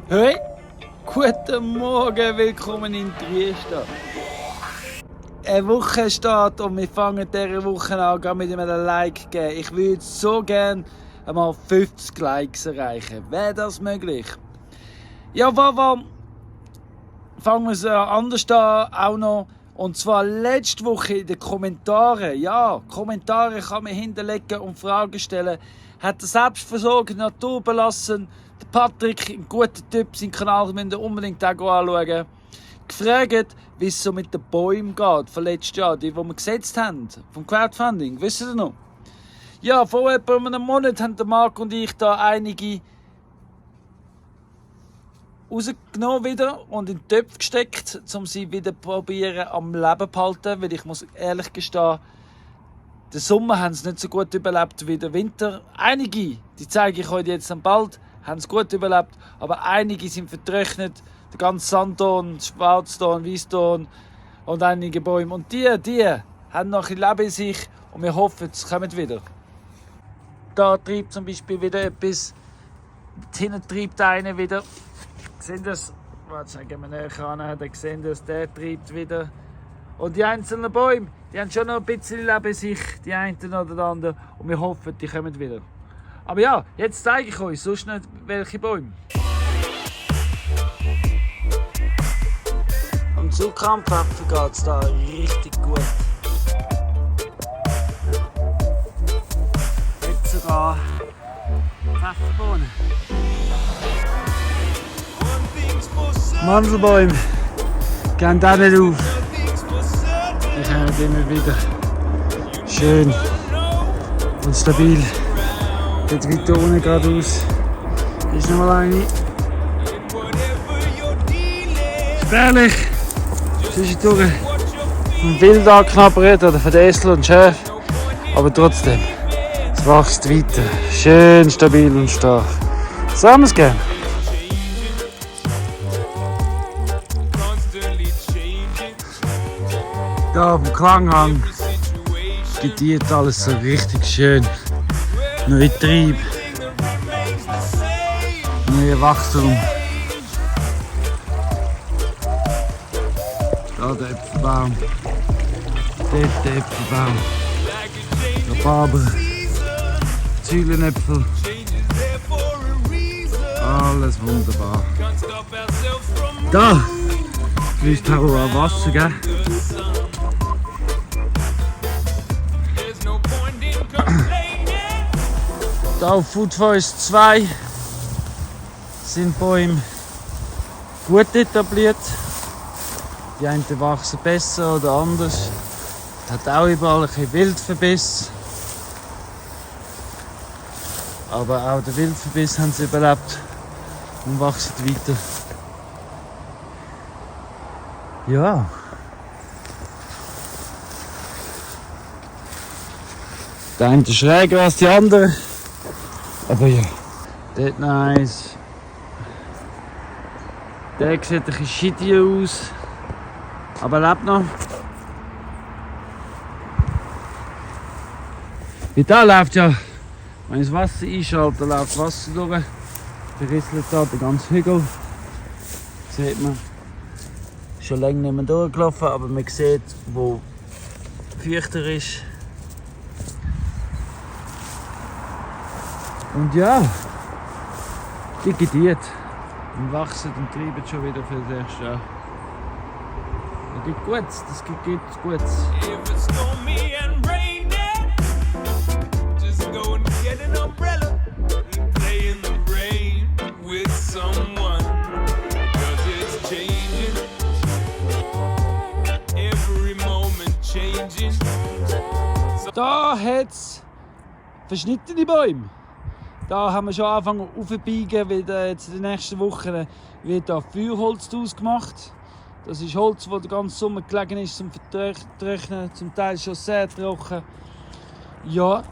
Hey, guten Morgen, willkommen in Triest. Eine Woche steht und wir fangen diese Woche an mit einem Like geben. Ich würde so gerne einmal 50 Likes erreichen. Wäre das möglich? Ja, fangen wir es anders an, auch noch. Und zwar letzte Woche in den Kommentaren. Ja, Kommentare kann man hinterlegen und Fragen stellen. Hat der Selbstversorger Natur belassen? Der Patrick, ein guter Typ, seinen Kanal müsst ihr unbedingt auch anschauen. Gefragt, wie es so mit den Bäumen geht von letztes Jahr, die wir gesetzt haben, vom Crowdfunding. Wisst ihr noch? Ja, vor etwa einem Monat haben der Marc und ich da einige rausgenommen wieder und in den Töpf gesteckt, um sie wieder probieren am Leben zu behalten. Weil ich muss ehrlich gestehen, den Sommer haben sie nicht so gut überlebt wie den Winter. Einige, die zeige ich euch jetzt bald, haben es gut überlebt, aber einige sind vertrocknet. Der ganze Sandton, Schwarzton, Weisston und einige Bäume. Und die haben noch ein Leben in sich und wir hoffen, es kommt wieder. Da treibt zum Beispiel wieder etwas. Hinten treibt einer wieder. Sehen das? Warte, gehen wir näher an. Dann sehen das, der treibt wieder. Und die einzelnen Bäume, die haben schon noch ein bisschen Leben in sich, die einen oder die anderen. Und wir hoffen, die kommen wieder. Aber ja, jetzt zeige ich euch sonst nicht welche Bäume. Am Zuckerpfeffer geht es da richtig gut. Jetzt sogar Pfefferbohnen. Mandelbäume gehen auch nicht auf. Die kommen immer wieder. Schön und stabil. Dort weiter unten geradeaus. Hier ist nochmal eine. Spärlich. Zwischendurch vom Wild angeknabbert oder von Esel und Schäf. Aber trotzdem, es wächst weiter. Schön stabil und stark. So haben wir es gern. Da auf dem Klanghang gediert alles so richtig schön. Neuer Trieb, neuer Wachstum. Da der Äpfelbaum, dort der Äpfelbaum, Rhabarber, Zwiebelnäpfel, alles wunderbar. Da fließt auch Wasser, gell? Da auf Food Forest 2 sind Bäume gut etabliert. Die einen wachsen besser oder anders. Es hat auch überall ein bisschen Wildverbiss. Aber auch den Wildverbiss haben sie überlebt und wachsen weiter. Ja. Der eine schräger als die andere. Aber ja. Dort noch eins. Der sieht ein bisschen shitty aus. Aber lebt noch. Wie da läuft ja, wenn ich das Wasser einschalte, läuft Wasser durch. Verrisselt da den ganzen Hügel. Sieht man. Schon länger nicht mehr durchgelaufen, aber man sieht, wo feuchter ist. Und ja, die gediert und wachsen und treiben schon wieder für das erste Jahr. Das gibt Gutes, das gibt Gutes. Da hat es verschnittene Bäume. Da haben wir schon angefangen aufzubiegen, weil jetzt in den nächsten Wochen wird da Feuerholz daraus gemacht. Das ist Holz, das den ganzen Sommer gelegen ist zum Vertrocknen, zum Teil schon sehr trocken. Ja,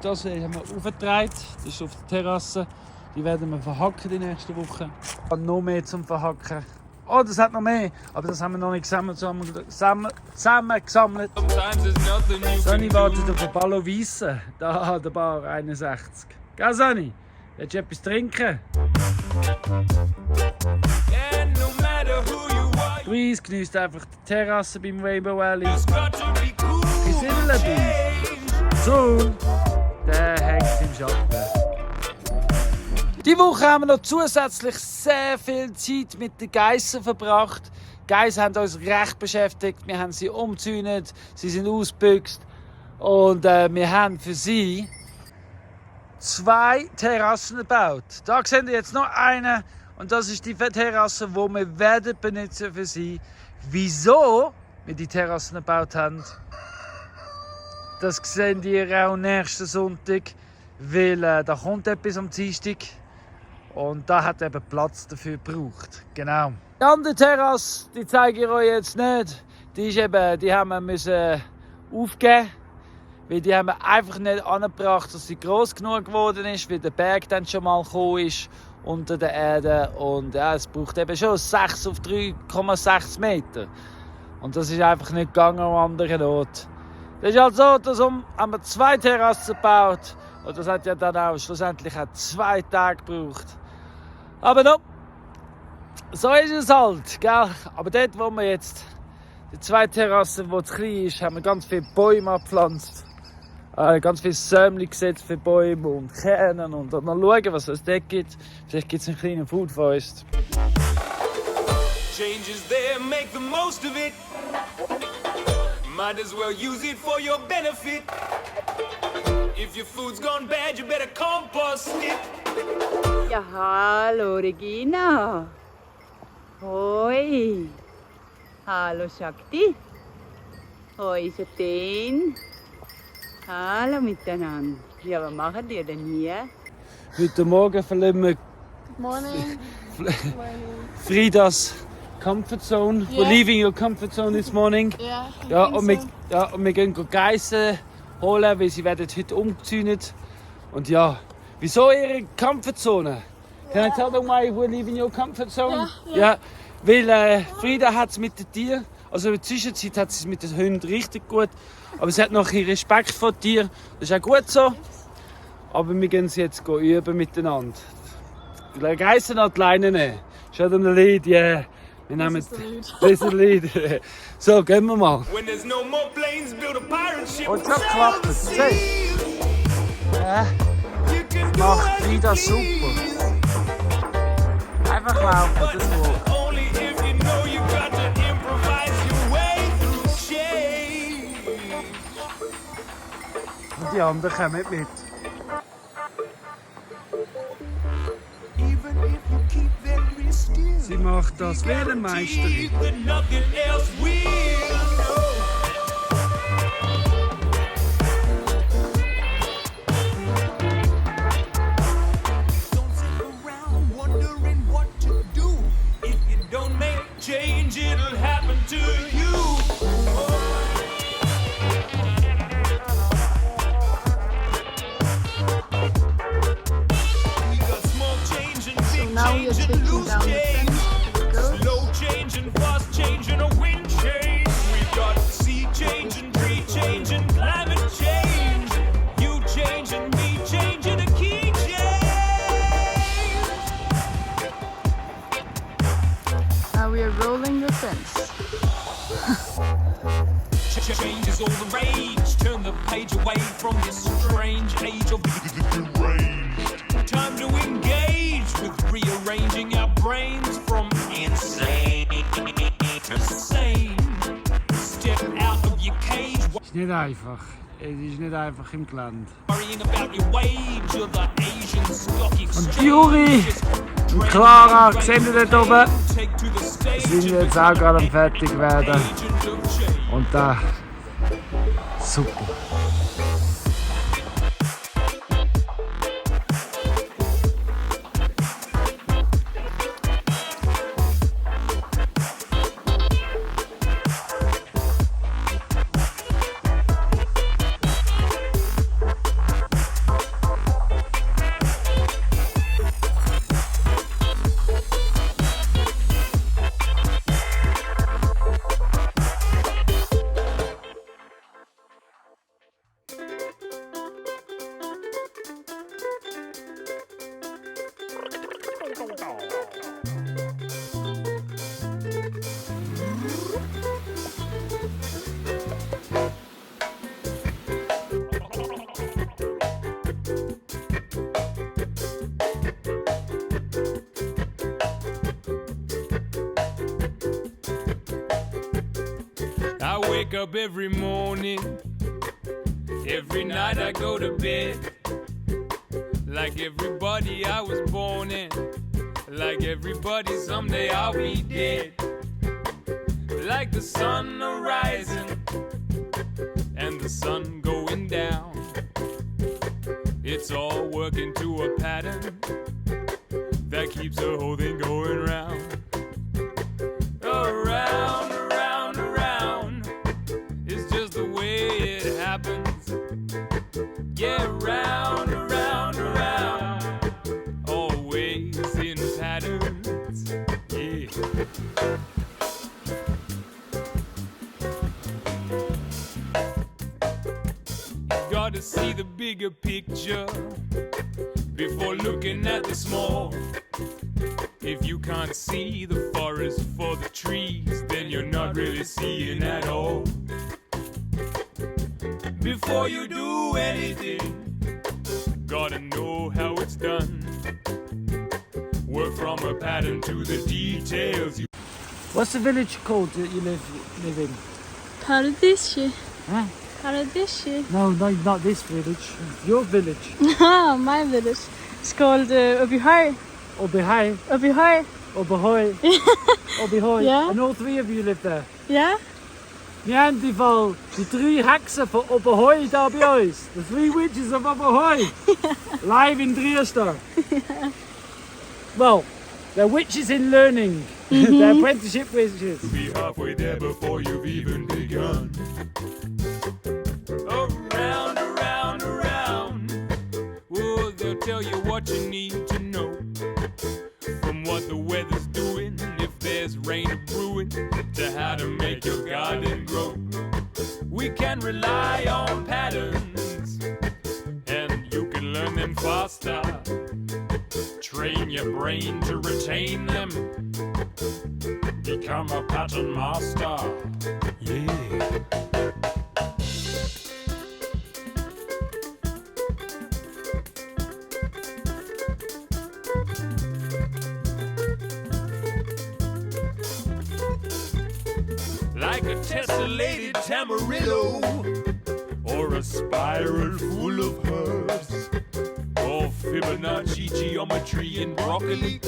das haben wir aufgetragen, das ist auf der Terrasse. Die werden wir verhacken die nächsten Wochen. Noch mehr zum Verhacken. Oh, das hat noch mehr. Aber das haben wir noch nicht zusammengesammelt. Sonny wartet auf ein Ballo Weisse. Da an der Bar 61. Gell, Sonny? Willst du etwas trinken? Luis genießt einfach die Terrasse beim Rainbow Valley. Gesindelt uns. So, der hängt im Schatten. Die Woche haben wir noch zusätzlich sehr viel Zeit mit den Geissen verbracht. Die Geissen haben uns recht beschäftigt. Wir haben sie umgezäunt, sie sind ausgebüxt. Und wir haben für sie 2 Terrassen gebaut. Da sehen wir jetzt noch eine. Und das ist die Terrasse, die wir werden benutzen für sie. Wieso wir die Terrassen gebaut haben, das sehen ihr auch nächsten Sonntag. Weil da kommt etwas am Dienstag. Und da hat eben Platz dafür gebraucht. Genau. Die andere Terrasse, die zeige ich euch jetzt nicht. Die haben wir müssen aufgeben. Weil die haben wir einfach nicht angebracht, dass sie gross genug geworden ist, weil der Berg dann schon mal gekommen ist unter der Erde. Und ja, es braucht eben schon 6 auf 3,6 Meter. Und das ist einfach nicht gegangen am anderen Ort. Das ist halt so, dass haben wir 2 Terrassen gebaut. Und das hat ja dann auch schlussendlich 2 Tage gebraucht. Aber no, so ist es halt, gell? Aber dort, wo wir jetzt die 2 Terrassen, wo es klein ist, haben wir ganz viele Bäume abgepflanzt. Ganz viele Sämli gesetzt für Bäume und Kernen und dann schauen, was es dort gibt. Vielleicht gibt es einen kleinen Food Forest. Change is there, make the most of it. Might as well use it for your benefit. If your food's gone bad, you better compost it. Ja, hallo Regina. Hoi. Hallo Shakti. Hoi Satin. Hallo miteinander. Ja, was machen ihr denn hier? Heute Morgen verlassen wir Morning. Friedas comfort zone. Yeah. We're leaving your comfort zone this morning. Yeah, Ja, und wir gehen Geissen holen, weil sie werden heute umgezäunt. Und ja, wieso ihre Comfortzone? Can I tell them why we're leaving your comfort zone? Ja, weil Frieda hat es mit den Tieren, also in der Zwischenzeit hat sie es mit den Hunden richtig gut, aber sie hat noch ein Respekt vor den Tieren. Das ist auch gut so. Aber wir gehen jetzt üben miteinander. Die Geissen an die Leine nehmen. Show them the lead, yeah. Wir nehmen das ist der Lied. So, gehen wir mal. Und das klappt. Hey. Ja, macht Frida super. Einfach laufen, das Wort. Und die anderen kommen mit. Sie macht das wie eine Meisterin. Now we are taking down the fence for the goats. Slow change and fast change and a wind change. We've got sea change and tree change and climate change. You change and me change and a key change. Now we are rolling the fence. Change is all the rage. Turn the page away from this strange age of deranged. Time to engage with rearranging our brains from insane to sane. Step out of your cage. Es ist nicht einfach. Es ist nicht einfach im Gelände. Worrying about your wage or the Asian stock exchange. Und Juri und Clara, sehen wir dort oben, sind jetzt auch gerade am fertig werden. Und da, super. wake up every morning, every night I go to bed. Like everybody I was born in, like everybody someday I'll be dead. Like the sun arising and the sun going down, it's all working to a pattern that keeps the whole thing going round. Around, around, around, it's just the way it happens. Yeah, round, around, around, always in patterns. Yeah. Gotta see the bigger picture before looking at the small. If you can't see the forest for the trees, then you're not really seeing at all. Before you do anything, gotta know how it's done. Work from a pattern to the details. What's the village called that you live in? Paradisje. Huh? Paradisje. No, not this village. Your village. Ah, my village. It's called Obihoy. Obihoy. Obihoy. Obihoy. Obihoy. Ja. And all three of you live there. Ja? Wir haben die Fall die 3 Hexen von Oberheu da bei uns. The 3 witches of Oberheu. Live in Dresden. Well, they're witches in learning. They're apprenticeship witches. Be halfway there before you've even begun. Around, around, around. Oh, they'll tell you what you need to know. From what the weather's doing, if there's rain or brewing, to how to make your garden grow. We can rely on patterns, and you can learn them faster. Train your brain to retain them. Become a pattern master. Yeah. Like a tessellated tamarillo, or a spiral full of herbs, or Fibonacci geometry in broccoli,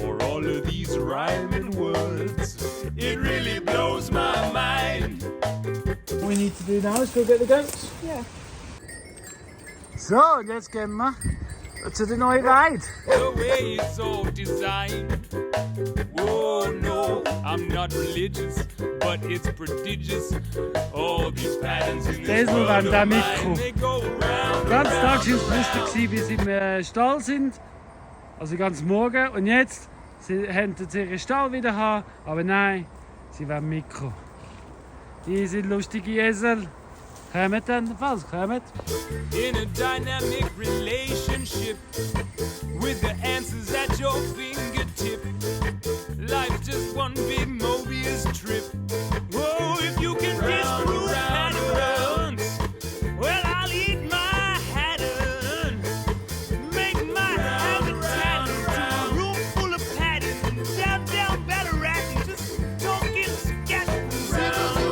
or all of these rhyming words. It really blows my mind. What we need to do now is go get the goats. Ja. So, jetzt gehen wir zu der neuen Ride. The way it's all designed. Oh no, I'm not religious, but it's prodigious. All these patterns in this Esel world an der of mine, Mikro. they go round. Den ganzen Tag war es lustig, wie sie im Stall sind. Also den ganzen Morgen. Und jetzt haben sie ihren Stall wieder haben. Aber nein, sie wollen Mikro. Die sind lustige Esel. Kommt dann, was kommt? In a dynamic relationship with the answers at your fingertip. Life's just one big Mobius trip. Whoa, if you can disprove patterns, well, I'll eat my pattern. Make my habitat into a room full of patterns. Down Ballarat and just talking scattered around.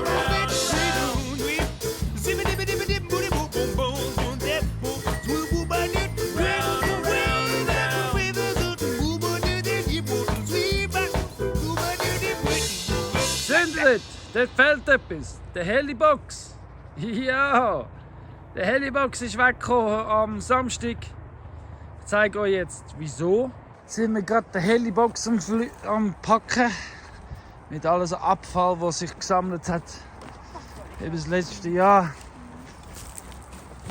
Dort fehlt etwas. Der Helibox. Ja, der Helibox ist weggekommen am Samstag. Ich zeige euch jetzt wieso. Jetzt sind wir gerade den Helibox am Packen. Mit alles Abfall, was sich gesammelt hat. Über das letzte Jahr.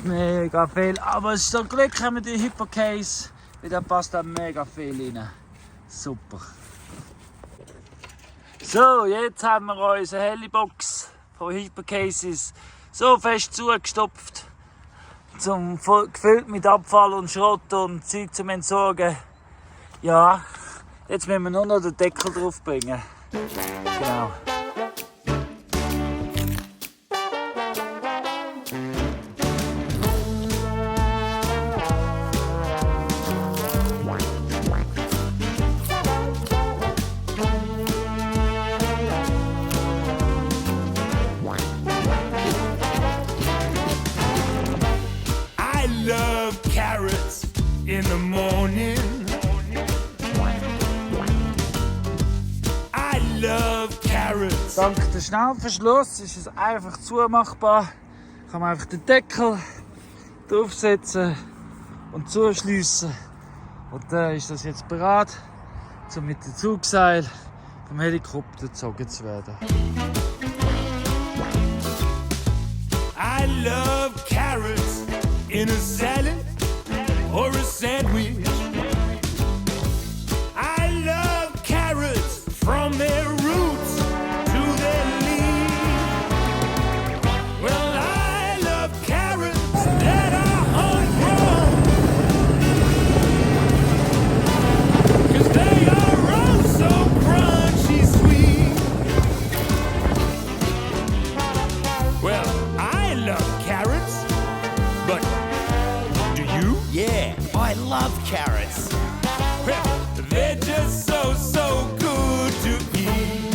Mega viel. Aber es ist so Glück, haben wir die Hypocase. Weil da passt da mega viel rein. Super. So, jetzt haben wir unsere Helibox von Hypocases so fest zugestopft, gefüllt mit Abfall und Schrott und Zeug zum Entsorgen. Ja, jetzt müssen wir nur noch den Deckel drauf bringen. Genau. Dank dem Schnellverschluss ist es einfach zumachbar. Kann man einfach den Deckel draufsetzen und zuschliessen. Und dann ist das jetzt bereit, um mit dem Zugseil vom Helikopter gezogen zu werden. I love carrots in a salad or a sandwich. I love carrots from their roots to their leaves. Well, I love carrots that are homegrown, 'cause they are oh so crunchy sweet. Well, I love carrots, but do you? Yeah, I love carrots. Well, they're just so, so good to eat.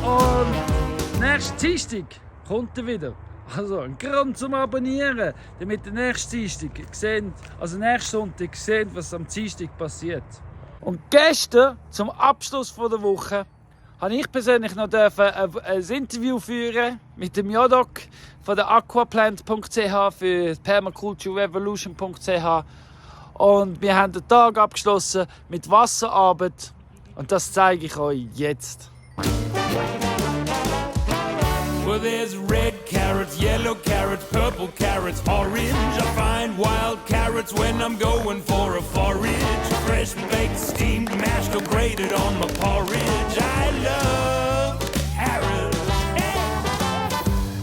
Und nächsten Dienstag kommt er wieder. Also ein Grund zum Abonnieren, damit der nächste Dienstag sehen, also nächsten Sonntag sehen, was am Dienstag passiert. Und gestern, zum Abschluss der Woche, habe ich persönlich noch ein Interview führen mit dem Jodok von der aquaplant.ch für permaculturerevolution.ch. Und wir haben den Tag abgeschlossen mit Wasserarbeit. Und das zeige ich euch jetzt. Well, there's red carrots, yellow carrots, purple carrots, orange. I find wild carrots when I'm going for a forage. Fresh baked, steamed, mashed or grated on my porridge. I love carrots.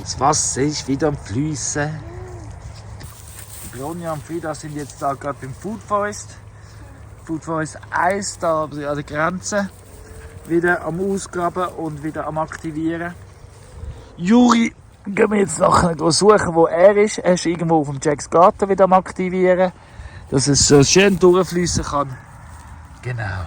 Das Wasser ist wieder am Fließen. Ronja und Frida sind jetzt da gerade beim Food Forest. Food Forest 1 da an der Grenze. Wieder am Ausgraben und wieder am Aktivieren. Juri gehen wir jetzt nachher suchen, wo er ist. Er ist irgendwo auf dem Jacks Garten wieder am Aktivieren, dass es so schön durchfließen kann. Genau.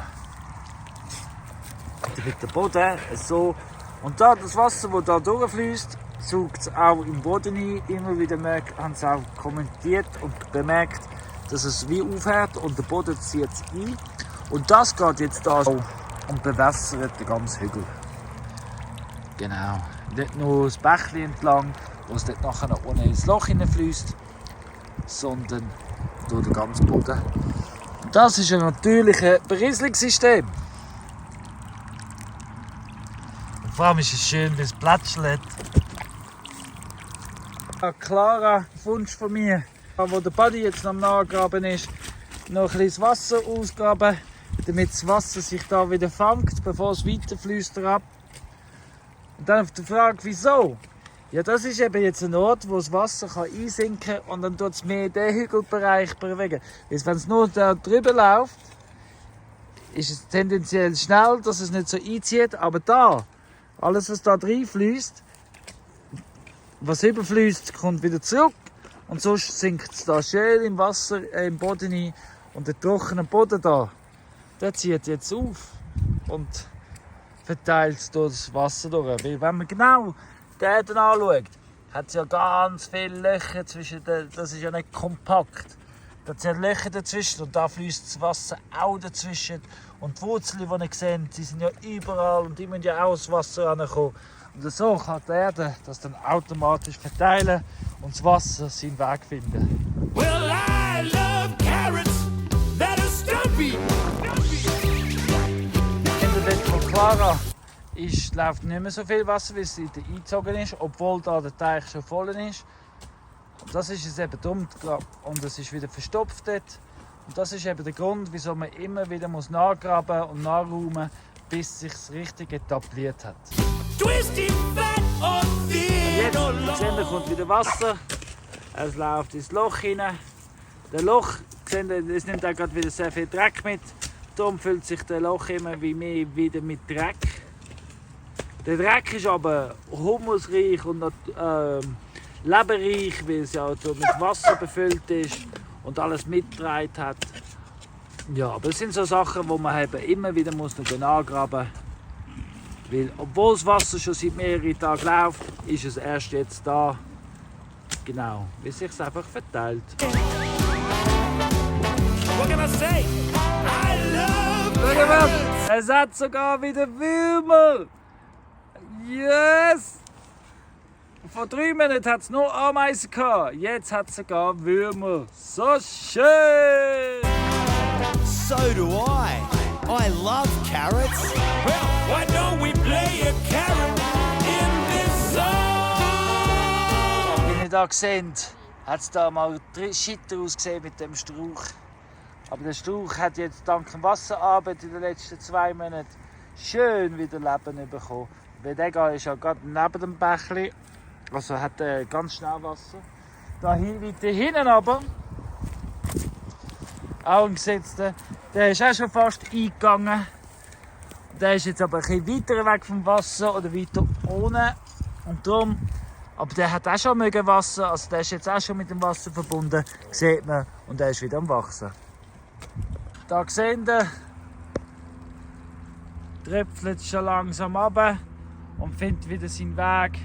Mit dem Boden so. Und da das Wasser, das da durchfließt, saugt es auch im Boden ein. Immer wieder haben sie auch kommentiert und bemerkt, dass es wie aufhört und der Boden zieht es ein. Und das geht jetzt da so und bewässert den ganzen Hügel. Genau. Nicht nur das Bächlein entlang, wo es dort nachher noch unten ins Loch hineinfließt, sondern durch den ganzen Boden. Und das ist ein natürliches Berieselungssystem. Und vor allem ist es schön, wie es plätschelt. Ein klarer Wunsch von mir, wo der Buddy jetzt am Nachgraben ist, noch ein bisschen Wasser ausgraben, damit das Wasser sich da wieder fängt, bevor es weiterfließt ab. Und dann auf die Frage, wieso? Ja, das ist eben jetzt ein Ort, wo das Wasser einsinken kann und dann tut es mehr in den Hügelbereich bewegen. Weil wenn es nur da drüber läuft, ist es tendenziell schnell, dass es nicht so einzieht. Aber da, alles was da reinfließt, was überfließt, kommt wieder zurück. Und so sinkt es da schön im Wasser, im Boden ein. Und der trockene Boden da, der zieht jetzt auf und verteilt durch das Wasser durch. Weil wenn man genau die Erde anschaut, hat es ja ganz viele Löcher zwischen den, das ist ja nicht kompakt. Da sind Löcher dazwischen und da fließt das Wasser auch dazwischen. Und die Wurzeln, die ihr seht, die sind ja überall und die müssen ja auch das Wasser rankommen. Und so kann die Erde das dann automatisch verteilen und das Wasser seinen Weg finden. Well, I love carrots that are stumpy. In der Welt von Clara läuft nicht mehr so viel Wasser, wie es eingezogen ist, obwohl da der Teich schon voll ist. Und das ist es eben dumm und es ist wieder verstopft dort. Und das ist eben der Grund, wieso man immer wieder nachgraben und nachräumen, bis es sich richtig etabliert hat. Twisty, fat or thin. Jetzt kommt wieder Wasser, es läuft ins Loch hinein. Das Loch, es nimmt auch gerade wieder sehr viel Dreck mit. Darum füllt sich das Loch immer wie mehr wieder mit Dreck. Der Dreck ist aber humusreich und leberreich, weil es ja mit Wasser befüllt ist und alles mitgetragen hat. Ja, aber es sind so Sachen, die man eben immer wieder angraben muss. Weil, obwohl das Wasser schon seit mehreren Tagen läuft, ist es erst jetzt da. Genau, wie es sich einfach verteilt. say I love Schau mal, carrots. es hat sogar wieder Würmer. Yes! Vor 3 Monaten hat es nur Ameisen gehabt. Jetzt hat es sogar Würmer. So schön! So do I. I love carrots. Well, why don't we play a carrot in this song? Wie ihr da seht, hat es da mal schitter ausgesehen mit dem Strauch. Aber der Strauch hat jetzt dank dem Wasserarbeit in den letzten 2 Monaten schön wieder Leben bekommen. Weil der ist ja gerade neben dem Bächli. Also hat er ganz schnell Wasser. Da weiter hinten aber, auch im Gesetzten, der ist auch schon fast eingegangen. Der ist jetzt aber ein bisschen weiter weg vom Wasser oder weiter unten. Und darum, aber der hat auch schon Wasser, also der ist jetzt auch schon mit dem Wasser verbunden, sieht man, und der ist wieder am Wachsen. Da seht ihr, tröpfelt schon langsam runter und findet wieder seinen Weg.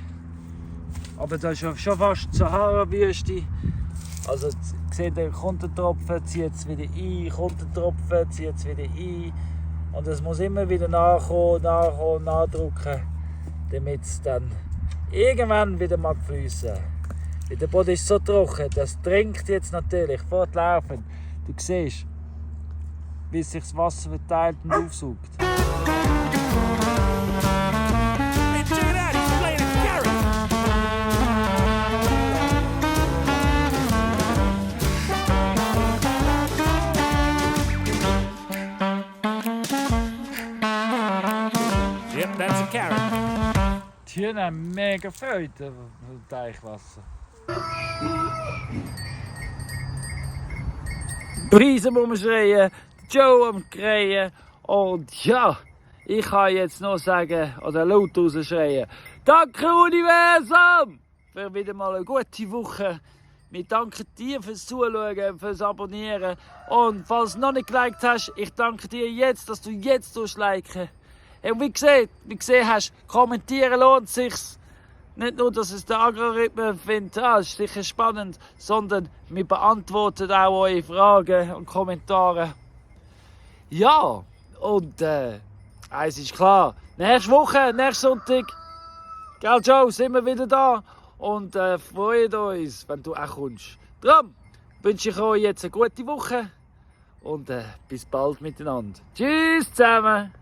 Aber da ist ja schon fast Sahara-Wüste. Also seht ihr, kommt der Tropfen, zieht es wieder ein, kommt der Tropfen, zieht es wieder ein. Und es muss immer wieder nachkommen, nachdrücken, damit es dann irgendwann wieder mal fließen. Der Boden ist so trocken, das trinkt jetzt natürlich fortlaufend. Du siehst, wie sich das Wasser verteilt und aufsaugt. Hey, check it out, he's playing a carrot. Yep, that's a carrot. Die Hühner haben mega Freude am Teichwasser. Preisen muss man schreien, Joe am Krähen und ja, ich kann jetzt noch sagen, oder laut rausschreien, danke Universum für wieder mal eine gute Woche. Wir danken dir fürs Zuschauen, fürs Abonnieren und falls du noch nicht geliked hast, ich danke dir jetzt, dass du jetzt liken. Und wie gesehen hast, kommentieren lohnt sich's. Nicht nur, dass es der Algorithmus findet, ist sicher spannend, sondern wir beantworten auch eure Fragen und Kommentare. Ja, und eins ist klar, nächste Woche, nächsten Sonntag, gell Joe, sind wir wieder da und freuen uns, wenn du auch kommst. Darum wünsche ich euch jetzt eine gute Woche und bis bald miteinander. Tschüss zusammen!